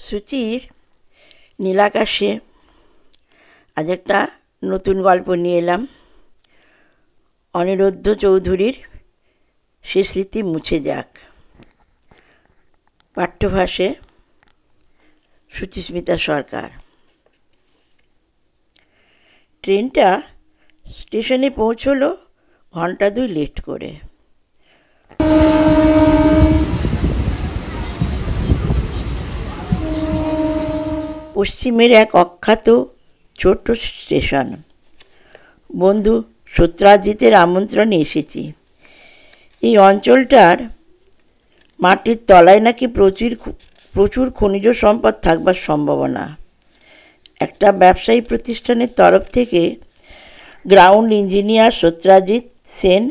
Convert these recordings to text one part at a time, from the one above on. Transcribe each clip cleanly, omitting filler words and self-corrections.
সুচির নীলাকাশে আজ একটা নতুন গল্প নিয়ে এলাম। অনিরুদ্ধ চৌধুরীর সে স্মৃতি মুছে যাক। পাঠ্যভাষে সুচিস্মিতা সরকার। ট্রেনটা স্টেশনে পৌঁছলো ঘন্টা 2 লেট করে। পশ্চিমের এক অখ্যাত ছোট্ট স্টেশন। বন্ধু সত্যাজিতের আমন্ত্রণে এসেছি। এই অঞ্চলটার মাটির তলায় নাকি প্রচুর খনিজ সম্পদ থাকবার সম্ভাবনা। একটা ব্যবসায়ী প্রতিষ্ঠানের তরফ থেকে গ্রাউন্ড ইঞ্জিনিয়ার সত্যাজিৎ সেন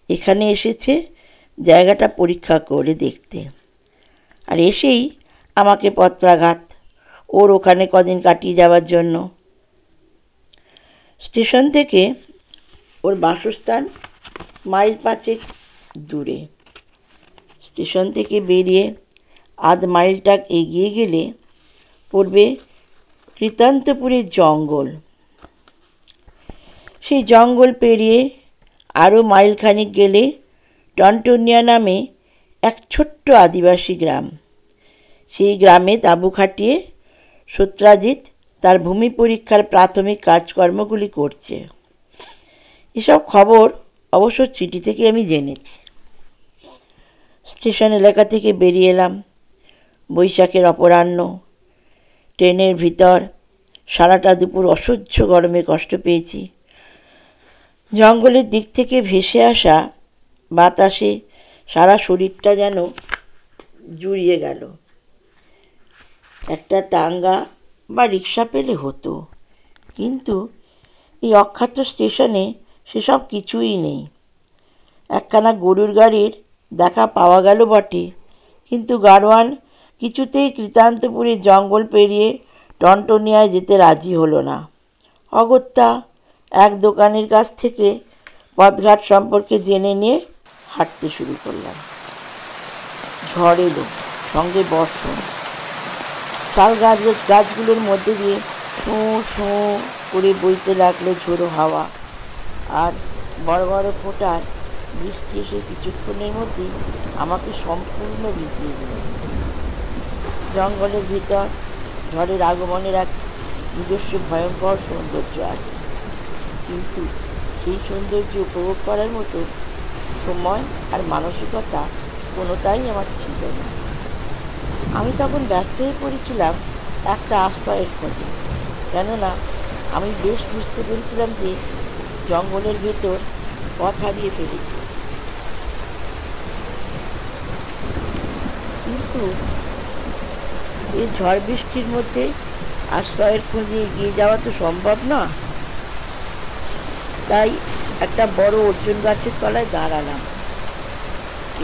এখানে এসেছে জায়গাটা পরীক্ষা করে দেখতে। আর এসেই আমাকে পত্রাঘাত, ওর ওখানে কদিন কাটিয়ে যাওয়ার জন্য। স্টেশন থেকে ওর বাসস্থান মাইল 5 দূরে। স্টেশন থেকে বেরিয়ে আধ মাইলটা এগিয়ে গেলে পড়বে কৃতান্তপুরের জঙ্গল। সেই জঙ্গল পেরিয়ে আরও মাইলখানিক গেলে টনটনিয়া নামে এক ছোট্ট আদিবাসী গ্রাম। সেই গ্রামে তাঁবু খাটিয়ে সত্যাজিৎ তার ভূমি পরীক্ষার প্রাথমিক কাজকর্মগুলি করছে। এসব খবর অবশ্য চিঠি থেকে আমি জেনেছি। স্টেশন এলাকা থেকে বেরিয়ে এলাম। বৈশাখের অপরাহ্ন। ট্রেনের ভিতর সারাটা দুপুর অসহ্য গরমে কষ্ট পেয়েছি। জঙ্গলের দিক থেকে ভেসে আসা বাতাসে সারা শরীরটা যেন জুড়িয়ে গেল। একটা টাঙ্গা বা রিক্সা পেলে হতো, কিন্তু এই অখ্যাত স্টেশনে সেসব কিছুই নেই। একখানা গরুর গাড়ির দেখা পাওয়া গেল বটে, কিন্তু গাড়োয়ান কিছুতেই কৃতান্তপুরের জঙ্গল পেরিয়ে টনটনিয়ায় যেতে রাজি হলো না। অগত্যা এক দোকানের কাছ থেকে পথঘাট সম্পর্কে জেনে নিয়ে হাঁটতে শুরু করলাম। ঝড় এলো, সঙ্গে বর্ষণ। শাল গাছগুলোর মধ্যে দিয়ে শোঁ শোঁ করে বইতে লাগলো ঝোড়ো হাওয়া। আর বড় বড় ফোঁটার বৃষ্টি এসে কিছুক্ষণের মধ্যেই আমাকে সম্পূর্ণ ভিজিয়ে দিল। জঙ্গলের ভিতর ঝড়ের আগমনের এক নিজস্ব ভয়ঙ্কর সৌন্দর্য আছে, কিন্তু সেই সৌন্দর্য উপভোগ করার মতো সময় আর মানসিকতা কোনোটাই আমার ছিল না। আমি তখন ব্যস্ত হয়ে পড়েছিলাম একটা আশ্রয়ের খোঁজে, কেননা আমি বেশ বুঝতে পেরেছিলাম যে জঙ্গলের ভেতর পথ হারিয়ে ফেলেছি। কিন্তু এই ঝড় বৃষ্টির মধ্যে আশ্রয়ের খোঁজে এগিয়ে যাওয়া তো সম্ভব না। তাই একটা বড় অর্জুন গাছের তলায় দাঁড়ালাম।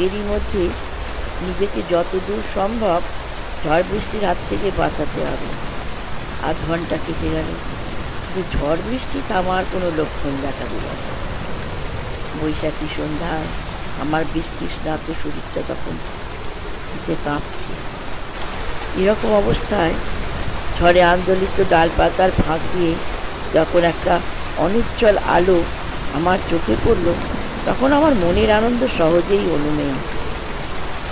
এরই মধ্যে নিজেকে যতদূর সম্ভব ঝড় বৃষ্টির হাত থেকে বাঁচাতে হবে। আধ ঘন্টা কেটে গেল, কিন্তু ঝড় বৃষ্টি থামার কোনো লক্ষণ দেখা দিল না। বৈশাখী সন্ধ্যায় আমার বৃষ্টি স্নাত শরীরটা তখন কাঁপছে। এরকম অবস্থায় ঝড়ে আন্দোলিত ডালপাতার ফাঁক দিয়ে যখন একটা অনুজ্জ্বল আলো আমার চোখে পড়ল, তখন আমার মনের আনন্দ সহজেই অনুমেয়।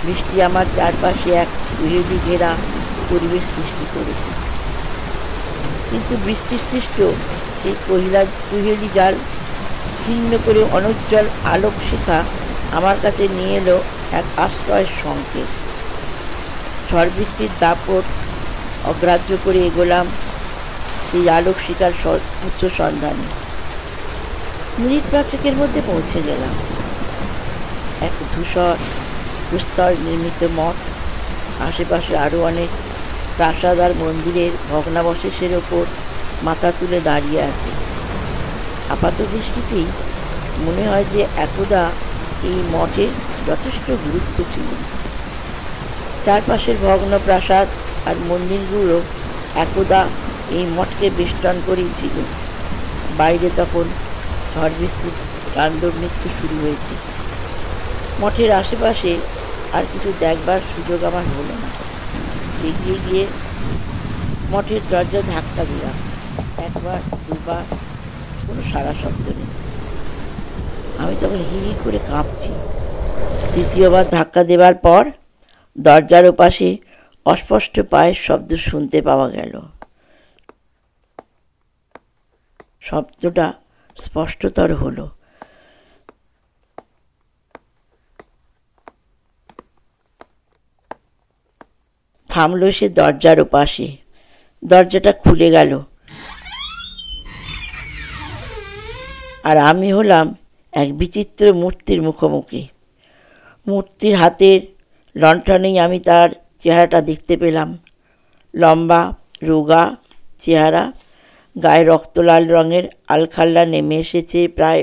বৃষ্টি আমার চারপাশে এক কুহেলি ঘেরা পরিবেশ সৃষ্টি করেছে, কিন্তু বৃষ্টির সৃষ্ট সেই কুহেলি জাল ছিন্ন করে অনুজ্জ্বল আলোক শিখা আমার কাছে নিয়ে এলো এক আশ্রয়ের সংকেত। ঝড় বৃষ্টির দাপট অগ্রাহ্য করে এগোলাম সেই আলোক শিখার উচ্চ সন্ধানে। মিনিট 5 মধ্যে পৌঁছে গেলাম। এক ধূসর প্রস্তর নির্মিত মঠ, আশেপাশে আরও অনেক প্রাসাদ আর মন্দিরের ভগ্নাবশেষের ওপর মাথা তুলে দাঁড়িয়ে আছে। আপাত দৃষ্টিতেই মনে হয় যে একদা এই মঠের যথেষ্ট গুরুত্ব ছিল। চারপাশের ভগ্ন প্রাসাদ আর মন্দিরগুলো একদা এই মঠকে বেষ্টন করেই ছিল। বাইরে তখন ঝড় বৃষ্টির তাণ্ডব নৃত্য শুরু হয়েছে। মঠের আশেপাশে আর কিছু দেখবার সুযোগ আমার হলো না। এগিয়ে গিয়ে মঠের দরজা ধাক্কা দিলাম, একবার দুবার, কোনো সাড়া শব্দ নেই। আমি তখন হিড়ি করে কাঁপছি। তৃতীয়বার ধাক্কা দেবার পর দরজার ওপাশে অস্পষ্ট পায়ের শব্দ শুনতে পাওয়া গেল। শব্দটা স্পষ্টতর হলো। থামলো সে দরজার ওপাশে। দরজাটা খুলে গেল, আর আমি হলাম এক বিচিত্র মূর্তির মুখোমুখি। মূর্তির হাতের লণ্ঠনেই আমি তার চেহারাটা দেখতে পেলাম। লম্বা, রোগা চেহারা, গায়ে রক্তলাল রঙের আলখাল্লা নেমে এসেছে প্রায়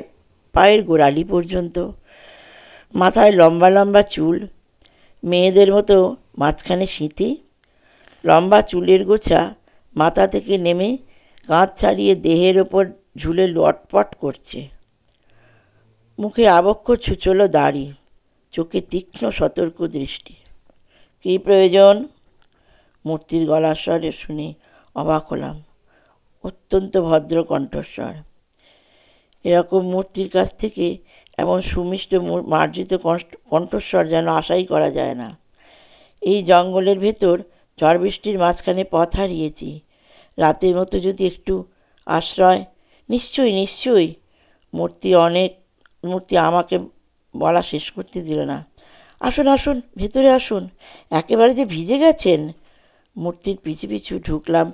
পায়ের গোড়ালি পর্যন্ত। মাথায় লম্বা লম্বা চুল, মেয়েদের মতো মাঝখানে সিঁথি। লম্বা চুলের গোছা মাথা থেকে নেমে কাঁধ ছাড়িয়ে দেহের ওপর ঝুলে লটপট করছে। মুখে আবক্ষ ছুচলো দাড়ি, চোখে তীক্ষ্ণ সতর্ক দৃষ্টি। কী প্রয়োজন? মূর্তির গলার স্বরে শুনে অবাক হলাম। অত্যন্ত ভদ্র কণ্ঠস্বর। এরকম মূর্তির কাছ থেকে এমন সুমিষ্ট মার্জিত কণ্ঠস্বর যেন আশাই করা যায় না। এই জঙ্গলের ভেতর ঝড় বৃষ্টির মাঝখানে পথ হারিয়েছি। রাতের মতো যদি একটু আশ্রয়। নিশ্চয়ই নিশ্চয়ই। মূর্তি আমাকে বলা শেষ করতে দিল না। আসুন আসুন, ভেতরে আসুন, একেবারে যে ভিজে গেছেন। মূর্তির পিছু পিছু ঢুকলাম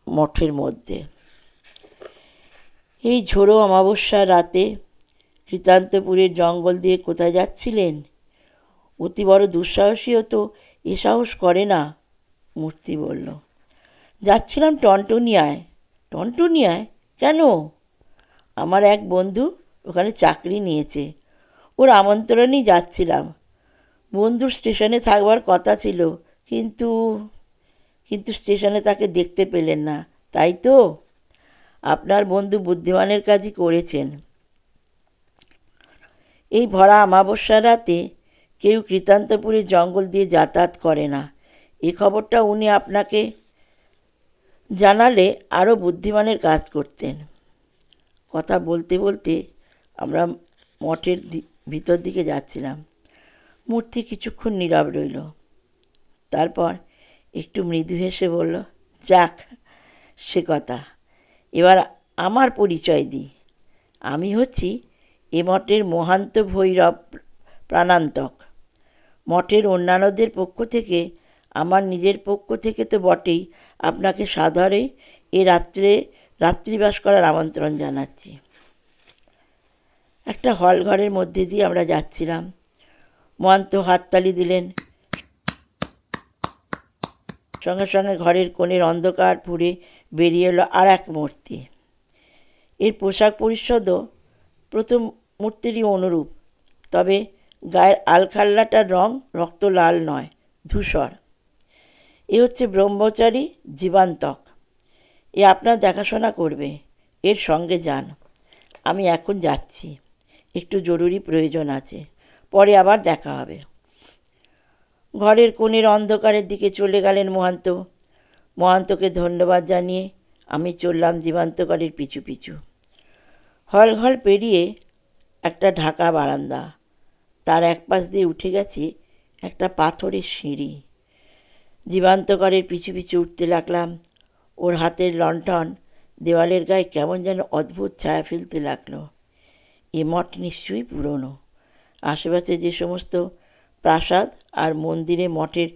মঠের মধ্যে। এই ঝোড়ো অমাবস্যার রাতে কৃতান্তপুরের জঙ্গল দিয়ে কোথায় যাচ্ছিলেন? অতি বড় দুঃসাহসীও তো এ সাহস করে না। মূর্তি বলল, যাচ্ছিলাম টনটনিয়ায়। টনটনিয়ায়? কেন? আমার এক বন্ধু ওখানে চাকরি নিয়েছে, ওর আমন্ত্রণেই যাচ্ছিলাম। বন্ধুর স্টেশনে থাকবার কথা ছিল, কিন্তু স্টেশনে তাকে দেখতে পেলেন না, তাই তো? আপনার বন্ধু বুদ্ধিমানের কাজই করেছেন। এই ভরা অমাবস্যার রাতে কেউ কৃতান্তপুরের জঙ্গল দিয়ে যাতায়াত করে না। এই খবরটা উনি আপনাকে জানালে আরও বুদ্ধিমানের কাজ করতেন। কথা বলতে বলতে আমরা মঠের ভিতর দিকে যাচ্ছিলাম। মূর্তি কিছুক্ষণ নীরব রইল, তারপর একটু মৃদু হেসে বলল, যাক সে কথা, এবার আমার পরিচয় দিই। আমি হচ্ছি এ মঠের মহান্ত ভৈরব প্রাণান্তক। মঠের অন্যান্যদের পক্ষ থেকে, আমার নিজের পক্ষ থেকে তো বটেই, আপনাকে সাদরে এ রাত্রিবাস করার আমন্ত্রণ জানাচ্ছি। একটা হল ঘরের মধ্যে দিয়ে আমরা যাচ্ছিলাম। মহান্ত হাততালি দিলেন। সঙ্গে সঙ্গে ঘরের কোণের অন্ধকার পুড়ে বেরিয়ে এলো আর এক মূর্তি। এর পোশাক পরিচ্ছদও প্রথম মূর্তিরই অনুরূপ, তবে গায়ের আলখাল্লাটার রং রক্ত লাল নয়, ধূসর। এ হচ্ছে ব্রহ্মচারী জীবান্তক। এ আপনার দেখাশোনা করবে, এর সঙ্গে যান। আমি এখন যাচ্ছি, একটু জরুরি প্রয়োজন আছে, পরে আবার দেখা হবে। ঘরের কোণের অন্ধকারের দিকে চলে গেলেন মহান্ত। মহান্তকে ধন্যবাদ জানিয়ে আমি চললাম জীবান্তকারীর পিছু পিছু। হল পেরিয়ে একটা ঢাকা বারান্দা, তার এক পাশ দিয়ে উঠে গেছে একটা পাথরের সিঁড়ি। জীবান্তকারের পিছু পিছু উঠতে লাগলাম। ওর হাতের লণ্ঠন দেওয়ালের গায়ে কেমন যেন অদ্ভুত ছায়া ফেলতে লাগলো। এ মঠ নিশ্চয়ই পুরনো। আশেপাশে যে সমস্ত প্রাসাদ আর মন্দিরে মঠের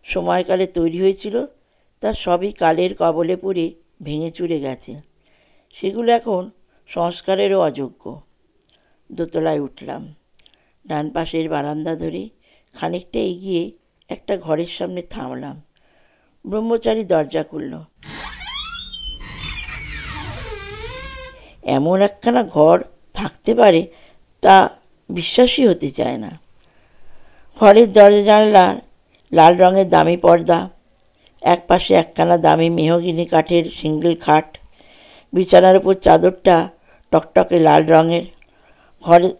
সময়কালে তৈরি হয়েছিল, তা সবই কালের কবলে পড়ে ভেঙে চুরে গেছে। সেগুলো এখন সংস্কারেরও অযোগ্য। দোতলায় উঠলাম। ডান পাশের বারান্দা ধরে খানিকটা এগিয়ে একটা ঘরের সামনে থামলাম। ব্রহ্মচারী দরজা খুলল। এমন একখানা ঘর থাকতে পারে তা বিশ্বাসই হতে চায় না। ঘরের দরজা জানলার লাল রঙের দামি পর্দা, এক পাশে একখানা দামি মেহগিনি কাঠের সিঙ্গেল খাট, বিছানার উপর চাদরটা টকটকে লাল রঙের।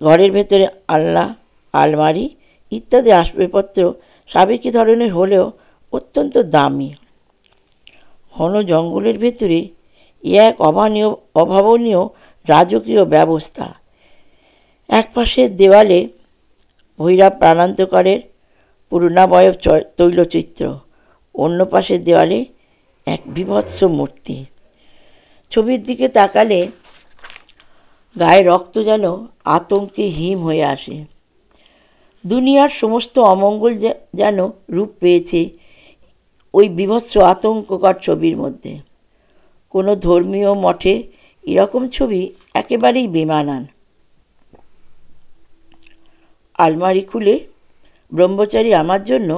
ঘরের ভেতরে আলনা, আলমারি ইত্যাদি আসবাবপত্র সাবেকি ধরনের হলেও অত্যন্ত দামি। ঘন জঙ্গলের ভেতরে এক অভাবনীয় রাজকীয় ব্যবস্থা। একপাশের দেওয়ালে ভৈরব প্রাণান্তকরের পূর্ণাবয়ব তৈলচিত্র, অন্য পাশের দেওয়ালে এক বীভৎস মূর্তি। ছবির দিকে তাকালে গায়ে রক্ত যেন আতঙ্কে হিম হয়ে আসে। দুনিয়ার সমস্ত অমঙ্গল যেন রূপ পেয়েছে ওই বীভৎস আতঙ্ককর ছবির মধ্যে। কোনো ধর্মীয় মঠে এরকম ছবি একেবারেই বেমানান। আলমারি খুলে ব্রহ্মচারী আমার জন্য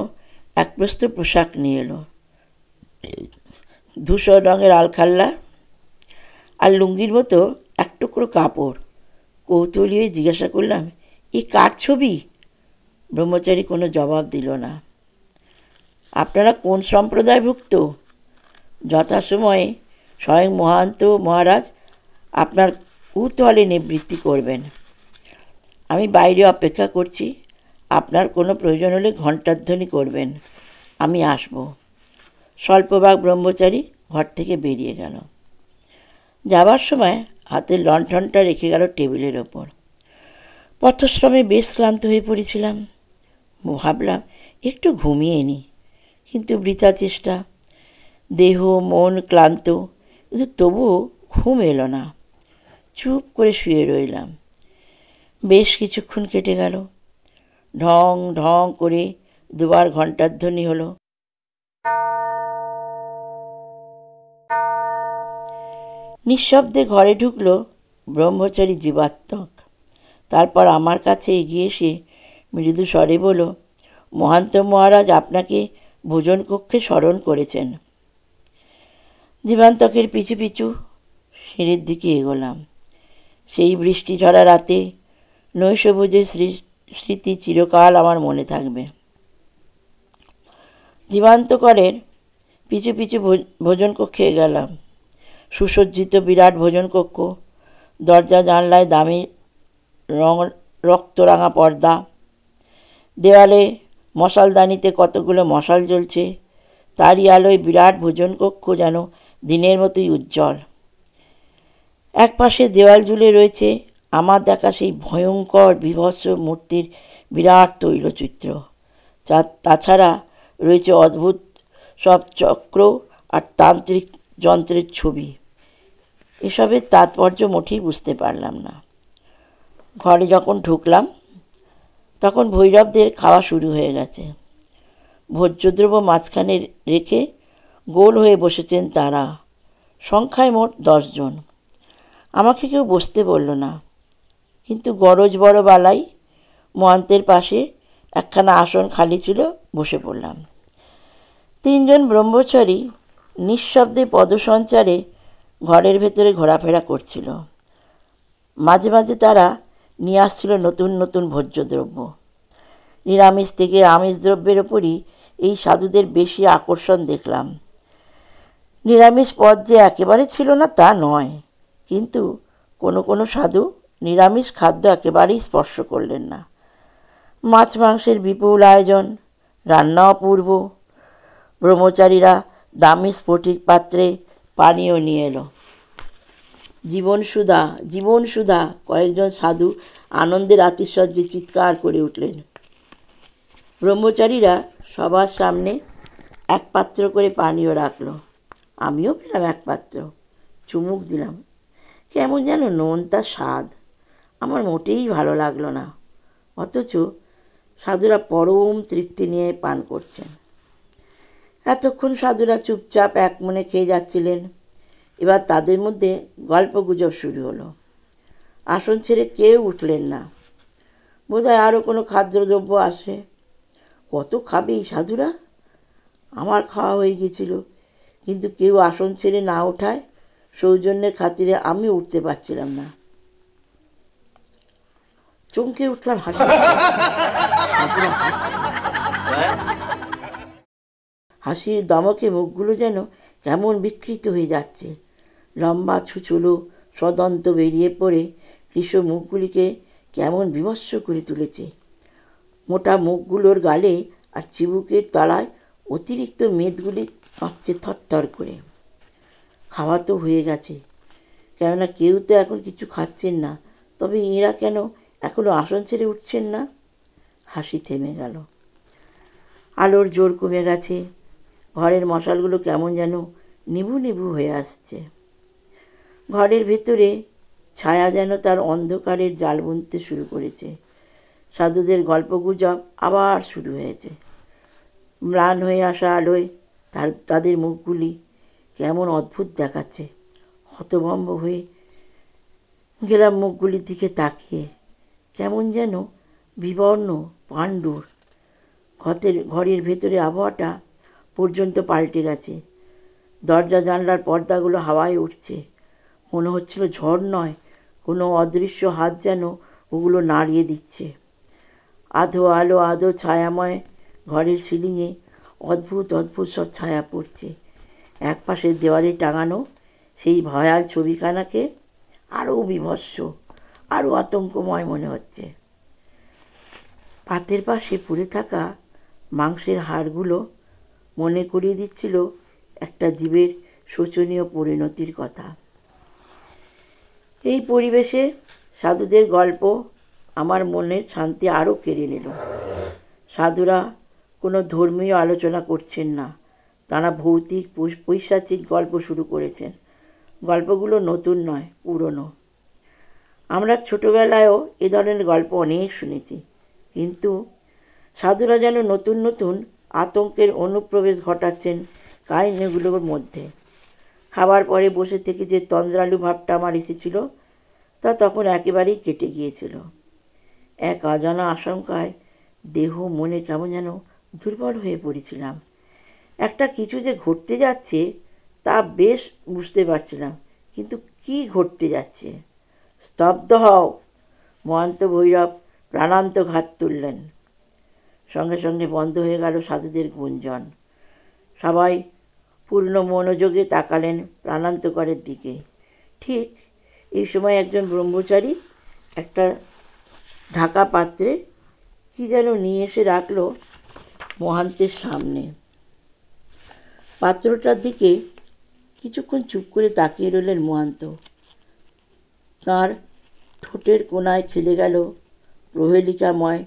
এক প্রস্ত পোশাক নিয়ে এলো। ধূসর রঙের আলখাল্লা আর লুঙ্গির মতো এক টুকরো কাপড়। কৌতূহলী হয়ে জিজ্ঞাসা করলাম, এ কার ছবি? ব্রহ্মচারী কোনো জবাব দিল না। আপনারা কোন সম্প্রদায়ভুক্ত? যথাসময়ে স্বয়ং মহান্ত মহারাজ আপনার কুতূহলে নিবৃত্তি করবেন। আমি বাইরে অপেক্ষা করছি, আপনার কোনো প্রয়োজন হলে ঘণ্টাধ্বনি করবেন, আমি আসব। স্বল্পভাগ ব্রহ্মচারী ঘর থেকে বেরিয়ে গেল। যাবার সময় হাতের লণ্ঠনটা রেখে গেল টেবিলের ওপর। পথশ্রমে বেশ ক্লান্ত হয়ে পড়েছিলাম। ভাবলাম একটু ঘুমিয়ে নিই, কিন্তু বৃথা চেষ্টা। দেহ মন ক্লান্ত, কিন্তু তবুও ঘুম এলো না। চুপ করে শুয়ে রইলাম। বেশ কিছুক্ষণ কেটে গেল। ঢং ঢং করে দুবার ঘণ্টাধ্বনি হলো। নিঃশব্দে ঘরে ঢুকলো ব্রহ্মচারী জীবাত্মক। তারপর আমার কাছে এগিয়ে এসে মৃদু স্বরে বলল, মহান্ত মহারাজ আপনাকে ভোজন কক্ষে স্মরণ করেছেন। জীবান্তকের পিছু পিছু সিঁড়ির দিকে এগোলাম। সেই বৃষ্টি ঝরা রাতে নৈশভোজের স্মৃতি চিরকাল আমার মনে থাকবে। জীবান্তকরের পিছু পিছু ভোজন কক্ষে গেলাম। সুসজ্জিত বিরাট ভোজন কক্ষ, দরজা জানলায় দামি রক্তরাঙা পর্দা, দেওয়ালে মশালদানিতে কতগুলো মশাল জ্বলছে। তারই আলোয় বিরাট ভোজন কক্ষ যেন দিনের মতোই উজ্জ্বল। এক পাশে দেওয়াল জুড়ে রয়েছে আমার দেখা সেই ভয়ঙ্কর বীভৎস মূর্তির বিরাট তৈলচিত্র। তাছাড়া রয়েছে অদ্ভুত সব চক্র আর তান্ত্রিক যন্ত্রের ছবি। এসবের তাৎপর্য মোটেই বুঝতে পারলাম না। ঘরে যখন ঢুকলাম তখন ভৈরবদের খাওয়া শুরু হয়ে গেছে। ভোজ্যদ্রব্য মাঝখানে রেখে গোল হয়ে বসেছেন তারা, সংখ্যায় মোট 10 জন। আমাকে কেউ বসতে বলল না, কিন্তু গরজ বড় বালাই মহান্তের পাশে একখানা আসন খালি ছিল, বসে পড়লাম। 3 জন ব্রহ্মচারী নিঃশব্দে পদসঞ্চারে ঘরের ভেতরে ঘোরাফেরা করছিল। মাঝে মাঝে তারা নিয়ে আসছিল নতুন নতুন ভোজ্যদ্রব্য। নিরামিষ থেকে আমিষ দ্রব্যের ওপরই এই সাধুদের বেশি আকর্ষণ দেখলাম। নিরামিষ পদ যে একেবারে ছিল না তা নয়, কিন্তু কোনো কোনো সাধু নিরামিষ খাদ্য একেবারেই স্পর্শ করলেন না। মাছ মাংসের বিপুল আয়োজন, রান্না অপূর্ব। ব্রহ্মচারীরা দামি স্ফটিক পাত্রে পানীয় নিয়ে এলো। জীবনসুধা, জীবনসুধা, কয়েকজন সাধু আনন্দের আতিশয্যে চিৎকার করে উঠলেন। ব্রহ্মচারীরা সবার সামনে এক পাত্র করে পানীয় রাখল। আমিও পেলাম এক পাত্র। চুমুক দিলাম। কেমন যেন নোনতা স্বাদ, আমার মোটেই ভালো লাগলো না। অথচ সাধুরা পরম তৃপ্তি নিয়ে পান করছেন। এতক্ষণ সাধুরা চুপচাপ এক মনে খেয়ে যাচ্ছিলেন। এবার তাদের মধ্যে গল্পগুজব শুরু হলো। আসন ছেড়ে কেউ উঠলেন না। বোধহয় আরও কোনো খাদ্যদ্রব্য আসে। কত খাবে এই সাধুরা? আমার খাওয়া হয়ে গিয়েছিল, কিন্তু কেউ আসন ছেড়ে না ওঠায় সৌজন্যের খাতিরে আমি উঠতে পারছিলাম না। চমকে উঠলাম হাসির দমকে মুখগুলো যেন কেমন বিকৃত হয়ে যাচ্ছে। লম্বা ছুচুলো সদন্ত বেরিয়ে পড়ে কৃষ মুখগুলিকে কেমন বিভৎস করে তুলেছে। মোটা মুখগুলোর গালে আর চিবুকের তলায় অতিরিক্ত মেদগুলি কাঁপছে থরথর করে। খাওয়া তো হয়ে গেছে, কেননা কেউ তো এখন কিছু খাচ্ছেন না, তবে এঁরা কেন এখনো আসন ছেড়ে উঠছেন না? হাসি থেমে গেল। আলোর জোর কমে গেছে, ঘরের মশালগুলো কেমন যেন নিভু নিভু হয়ে আসছে। ঘরের ভেতরে ছায়া যেন তার অন্ধকারের জাল বুনতে শুরু করেছে। সাধুদের গল্পগুজব আবার শুরু হয়েছে। ম্লান হয়ে আসা আলোয় তাদের মুখগুলি কেমন অদ্ভুত দেখাচ্ছে। হতভম্ব হয়ে গেলাম মুখগুলির দিকে তাকিয়ে। কেমন যেন বিবর্ণ পাণ্ডুর। ঘরের ভেতরে আবহাওয়াটা পর্যন্ত পাল্টে গেছে। দরজা জানলার পর্দাগুলো হাওয়ায় উঠছে। মনে হচ্ছিল ঝড় নয়, কোনো অদৃশ্য হাত যেন ওগুলো নাড়িয়ে দিচ্ছে। আধো আলো আধো ছায়াময় ঘরের সিলিংয়ে অদ্ভুত অদ্ভুত সব ছায়া পড়ছে। একপাশের দেওয়ালে টাঙানো সেই ভয়াল ছবিখানাকে আরও বীভৎস, আরও আতঙ্কময় মনে হচ্ছে। পাতের পাশে পড়ে থাকা মাংসের হাড়গুলো মনে করিয়ে দিচ্ছিল একটা জীবের শোচনীয় পরিণতির কথা। এই পরিবেশে সাধুদের গল্প আমার মনের শান্তি আরও কেড়ে নিল। সাধুরা কোনো ধর্মীয় আলোচনা করছেন না, তারা ভৌতিক পৈশাচিক গল্প শুরু করেছেন। গল্পগুলো নতুন নয়, পুরনো। আমরা ছোটবেলায়ও এ ধরনের গল্প অনেক শুনেছি, কিন্তু সাধুরা যেন নতুন নতুন আতঙ্কের অনুপ্রবেশ ঘটাচ্ছেন কাহিনীগুলোর মধ্যে। খাবার পরে বসে থেকে যে তন্দ্রালু ভাবটা আমার এসেছিল, তা তখন একেবারেই কেটে গিয়েছিল। এক অজানা আশঙ্কায় দেহ মনে কেমন যেন দুর্বল হয়ে পড়েছিলাম। একটা কিছু যে ঘটতে যাচ্ছে তা বেশ বুঝতে পারছিলাম, কিন্তু কি ঘটতে যাচ্ছে? স্তব্ধ হও! মহান্ত ভৈরব প্রাণান্ত ঘাত তুললেন। সঙ্গে সঙ্গে বন্ধ হয়ে গেল সাধুদের গুঞ্জন। সবাই পূর্ণ মনোযোগে তাকালেন প্রাণান্তকরের দিকে। ঠিক এই সময় একজন ব্রহ্মচারী একটা ঢাকা পাত্রে কি যেন নিয়ে এসে রাখল মহান্তের সামনে। পাত্রটার দিকে কিছুক্ষণ চুপ করে তাকিয়ে রইলেন মহান্ত। তাঁর ঠোঁটের কোণায় খেলে গেল প্রহেলিকাময়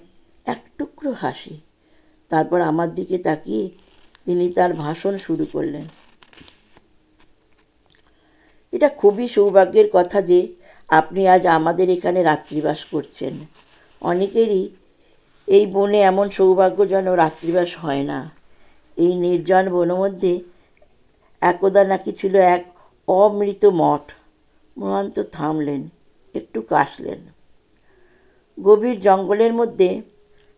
এক টুকরো হাসি। তারপর আমার দিকে তাকিয়ে তিনি তার ভাষণ শুরু করলেন। এটা খুবই সৌভাগ্যের কথা যে আপনি আজ আমাদের এখানে রাত্রিবাস করছেন। অনেকেরই এই বনে এমন সৌভাগ্য যেন রাত্রিবাস হয় না। এই নির্জন বনমধ্যে একদা নাকি ছিল এক অমৃত মঠ। মহান্ত থামলেন, একটু কাশলেন। গভীর জঙ্গলের মধ্যে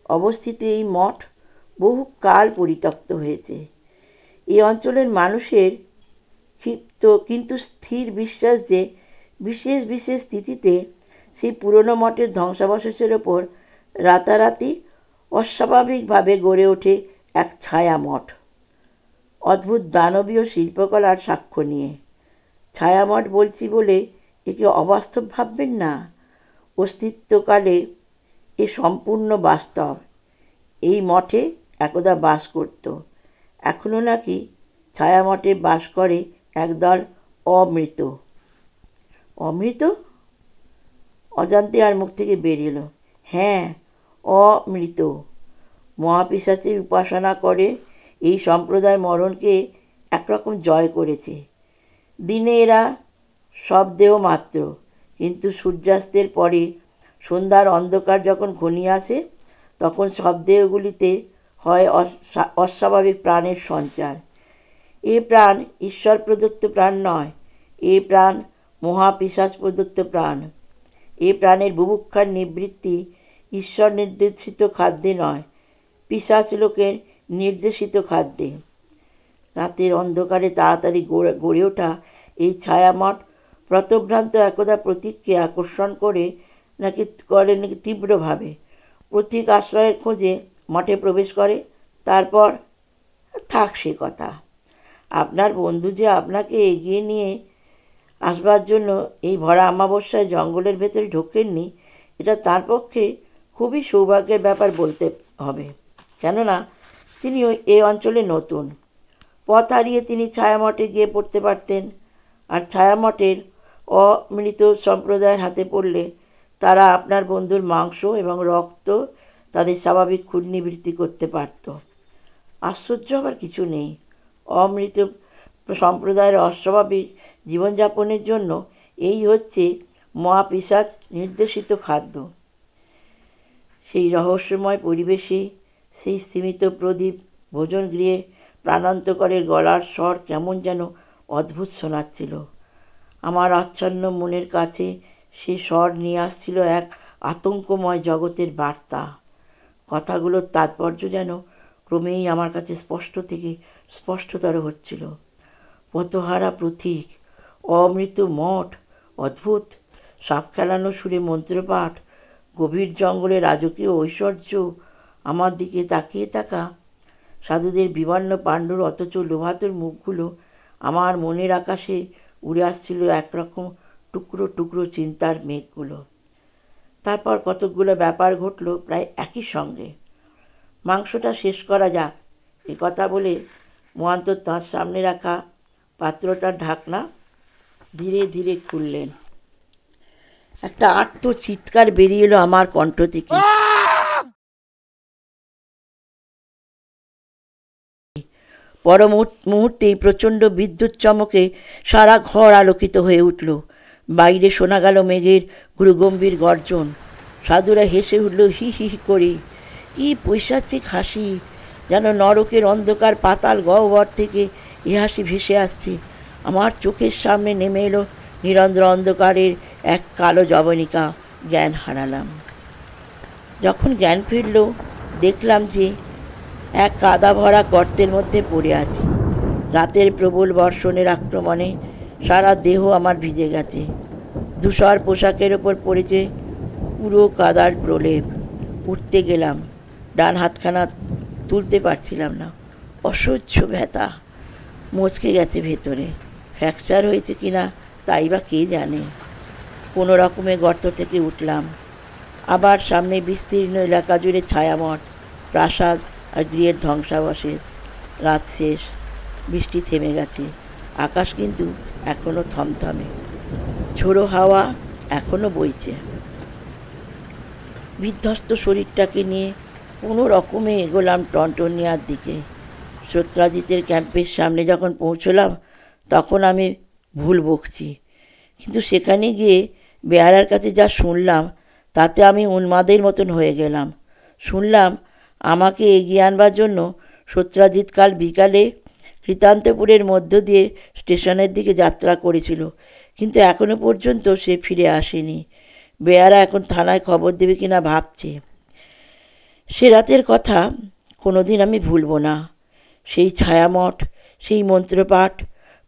অবস্থিত এই মঠ বহু কাল পরিত্যক্ত হয়েছে। এই অঞ্চলের মানুষের ক্ষিপ্ত কিন্তু স্থির বিশ্বাস যে বিশেষ বিশেষ তিথিতে সেই পুরনো মঠের ধ্বংসাবশেষের ওপর রাতারাতি অস্বাভাবিকভাবে গড়ে ওঠে এক ছায়া মঠ, অদ্ভুত দানবীয় শিল্পকলার সাক্ষ্য নিয়ে। ছায়ামঠ বলছি বলে একে অবাস্তব ভাববেন না। অস্তিত্বকালে এ সম্পূর্ণ বাস্তব। এই মঠে একদা বাস করত, এখনও নাকি ছায়ামঠে বাস করে একদল অমৃত। অমৃত? অজান্তে আর মুখ থেকে বেরিয়ে এলো। হ্যাঁ, অমৃত। মহাপিশাচের উপাসনা করে এই সম্প্রদায় মরণকে একরকম জয় করেছে। দিনে এরা সব দেহ মাত্র, কিন্তু সূর্যাস্তের পরে সন্ধ্যার অন্ধকার যখন ঘনিয়ে আসে, তখন সব দেহগুলিতে হয় অস্বাভাবিক প্রাণের সঞ্চার। এ প্রাণ ঈশ্বর প্রদত্ত প্রাণ নয়, এ প্রাণ মহাপিশাচ প্রদত্ত প্রাণ। এ প্রাণের বুভুক্ষার নিবৃত্তি ঈশ্বর নির্দেশিত খাদ্যে নয়, পিশাচ লোকের নির্দেশিত খাদ্যে। রাতের অন্ধকারে তাড়াতাড়ি গড়ে ওঠা এই ছায়ামঠ প্রতভ্রান্ত একদা প্রতীককে আকর্ষণ করে নাকি তীব্রভাবে। প্রতীক আশ্রয়ের খোঁজে মঠে প্রবেশ করে। তারপর থাক সে কথা। আপনার বন্ধু যে আপনাকে এগিয়ে নিয়ে আসবার জন্য এই ভরা অমাবস্যায় জঙ্গলের ভেতরে ঢোকেননি, এটা তার পক্ষে খুবই সৌভাগ্যের ব্যাপার বলতে হবে। কেননা তিনি এই অঞ্চলে নতুন। পথ হারিয়ে তিনি ছায়ামঠে গিয়ে পড়তে পারতেন, আর ছায়ামঠের অমৃত সম্প্রদায়ের হাতে পড়লে তারা আপনার বন্ধুর মাংস এবং রক্ত তাদের স্বাভাবিক ক্ষুদ্নিবৃত্তি করতে পারত। আশ্চর্য হবার কিছু নেই। অমৃত সম্প্রদায়ের অস্বাভাবিক জীবনযাপনের জন্য এই হচ্ছে মহাপিশাচ নির্দেশিত খাদ্য। সেই রহস্যময় পরিবেশে, সেই সীমিত প্রদীপ ভোজনগৃহে প্রাণান্তকরের গলার স্বর কেমন যেন অদ্ভুত শোনাচ্ছিল। আমার আচ্ছন্ন মনের কাছে সে স্বর নিয়ে আসছিল এক আতঙ্কময় জগতের বার্তা। কথাগুলোর তাৎপর্য যেন ক্রমেই আমার কাছে স্পষ্ট থেকে স্পষ্টতর হচ্ছিল। পথহারা প্রতীক, অমৃত মঠ, অদ্ভুত সাপ খেলানো সুরে মন্ত্রপাঠ, গভীর জঙ্গলে রাজকীয় ঐশ্বর্য, আমার দিকে তাকিয়ে থাকা সাধুদের বিবর্ণ পাণ্ডুর অথচ লোভাতুর মুখগুলো, আমার মনের আকাশে উড়ে আসছিল একরকম টুকরো টুকরো চিন্তার মেঘগুলো। তারপর কতকগুলো ব্যাপার ঘটল প্রায় একই সঙ্গে। মাংসটা শেষ করা যাক, এ কথা বলে মহান্ত তাঁর সামনে রাখা পাত্রটার ঢাকনা ধীরে ধীরে খুললেন। একটা আর্ত চিৎকার বেরিয়ে এলো আমার কণ্ঠ থেকে। পর মুহূর্তেই প্রচণ্ড বিদ্যুৎ চমকে সারা ঘর আলোকিত হয়ে উঠল। বাইরে শোনা গেল মেঘের গুরুগম্ভীর গর্জন। সাধুরা হেসে উঠল হি হি করে। কি পৈশাচিক হাসি! যেন নরকের অন্ধকার পাতাল গহ্বর থেকে এ হাসি ভেসে আসছে। আমার চোখের সামনে নেমে এলো নিরন্ধ্র অন্ধকারের এক কালো জবনিকা। জ্ঞান হারালাম। যখন জ্ঞান ফিরল, দেখলাম যে এক কাদা ভরা গর্তের মধ্যে পড়ে আছি। রাতের প্রবল বর্ষণের আক্রমণে সারা দেহ আমার ভিজে গেছে। ধূসর পোশাকের ওপর পড়েছে পুরো কাদার প্রলেপ। উঠতে গেলাম, ডান হাতখানা তুলতে পারছিলাম না। অসহ্য ব্যথা। মচকে গেছে ভেতরে। ফ্র্যাকচার হয়েছে কিনা তাই বা কে জানে। কোনো রকমে গর্ত থেকে উঠলাম। আবার সামনে বিস্তীর্ণ এলাকা জুড়ে ছায়ামঠ, প্রাসাদ আর গৃহের ধ্বংসাবশেষ। রাত শেষ, বৃষ্টি থেমে গেছে। আকাশ কিন্তু এখনো থমথমে। ঝোড়ো হাওয়া এখনো বইছে। বিধ্বস্ত শরীরটাকে নিয়ে কোনো রকমে এগোলাম টনটনিয়ার দিকে। সত্যাজিতের ক্যাম্পের সামনে যখন পৌঁছলাম, তখন আমি ভুল বকছি, কিন্তু সেখানে গিয়ে বেয়ারার কাছে যা শুনলাম তাতে আমি উন্মাদের মতন হয়ে গেলাম। শুনলাম আমাকে এগিয়ে আনবার জন্য সত্যাজিৎ কাল বিকালে কৃতান্তপুরের মধ্য দিয়ে স্টেশনের দিকে যাত্রা করেছিল, কিন্তু এখনো পর্যন্ত সে ফিরে আসেনি। বেয়ারা এখন থানায় খবর দেবে কিনা ভাবছে। সে রাতের কথা কোনোদিন আমি ভুলব না। সেই ছায়ামঠ, সেই মন্ত্রপাঠ,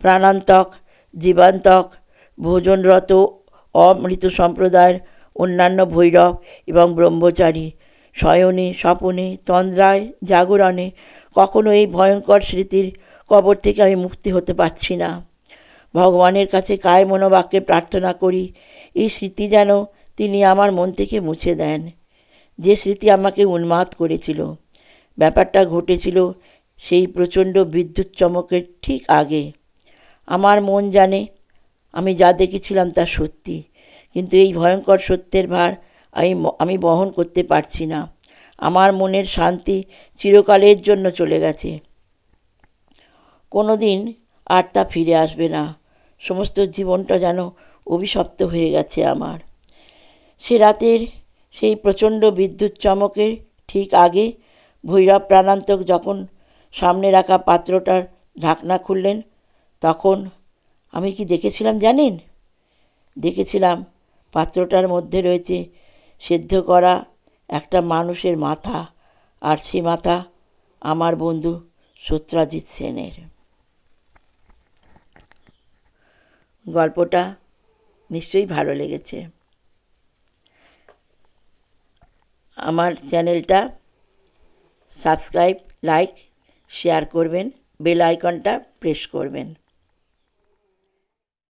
প্রাণান্তক, জীবান্তক, ভোজনরত অমৃত সম্প্রদায়ের অন্যান্য ভৈরব এবং ব্রহ্মচারী, শয়নে স্বপনে তন্দ্রায় জাগরণে কখনো এই ভয়ঙ্কর স্মৃতির কবর থেকে আমি মুক্তি হতে পারছি না। ভগবানের কাছে কায় মনোবাক্যে প্রার্থনা করি এই স্মৃতি যেন তিনি আমার মন থেকে মুছে দেন, যে স্মৃতি আমাকে উন্মাদ করেছিল। ব্যাপারটা ঘটেছিল সেই প্রচণ্ড বিদ্যুৎ চমকের ঠিক আগে। আমার মন জানে আমি যা দেখেছিলাম তা সত্যি, কিন্তু এই ভয়ঙ্কর সত্যের ভার আমি বহন করতে পারছি না। আমার মনের শান্তি চিরকালের জন্য চলে গেছে। কোনো দিন আর তা ফিরে আসবে না। সমস্ত জীবনটা যেন অভিশপ্ত হয়ে গেছে আমার। সে রাতের সেই প্রচণ্ড বিদ্যুৎ চমকের ঠিক আগে ভৈরব প্রাণান্তক যখন সামনে রাখা পাত্রটার ঢাকনা খুললেন, তখন আমি কি দেখেছিলাম জানেন? দেখেছিলাম পাত্রটার মধ্যে রয়েছে সেদ্ধ করা একটা মানুষের মাথা, আর সে মাথা আমার বন্ধু সত্যাজিৎ সেনের। গল্পটা নিশ্চয়ই ভালো লেগেছে। আমার চ্যানেলটা সাবস্ক্রাইব, লাইক, শেয়ার করবেন, বেল আইকনটা প্রেস করবেন।